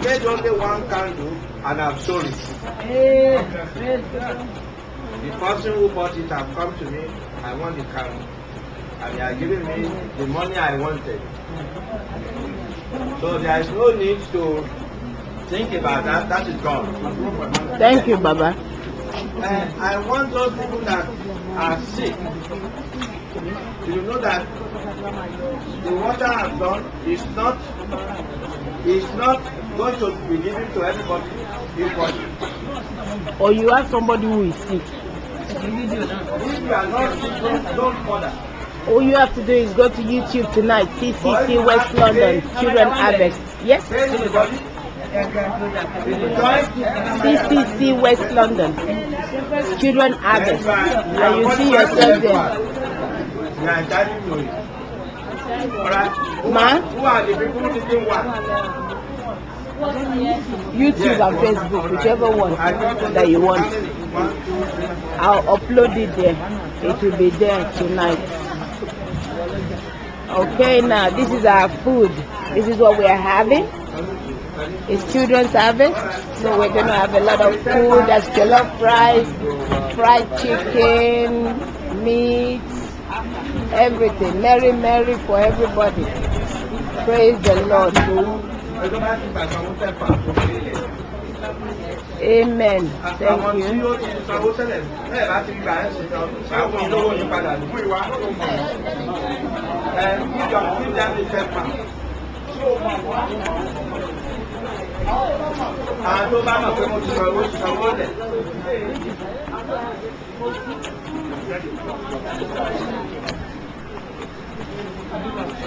made only one candle and I've sold it. The person who bought it have come to me, I want the candle. And they are giving me the money I wanted. So there is no need to think about that. That is gone. Thank you, Baba. I want those people that are sick to know that the water I've done is not going to be given to everybody. Or you have somebody who is sick. If you are not sick, don't bother. All you have to do is go to YouTube tonight, CCC.West London, Children Harvest. Yes? CCC.West London, Children Harvest. And you see yourself there. Ma? Who are the people who didn't want? YouTube and Facebook, whichever one that you want. I'll upload it there. It will be there tonight. Okay, now this is our food. This is what we are having. It's children's harvest, so we're going to have a lot of food. That's jollof rice, fried chicken, meat, everything. Merry, merry for everybody. Praise the Lord. Amen. Thank you.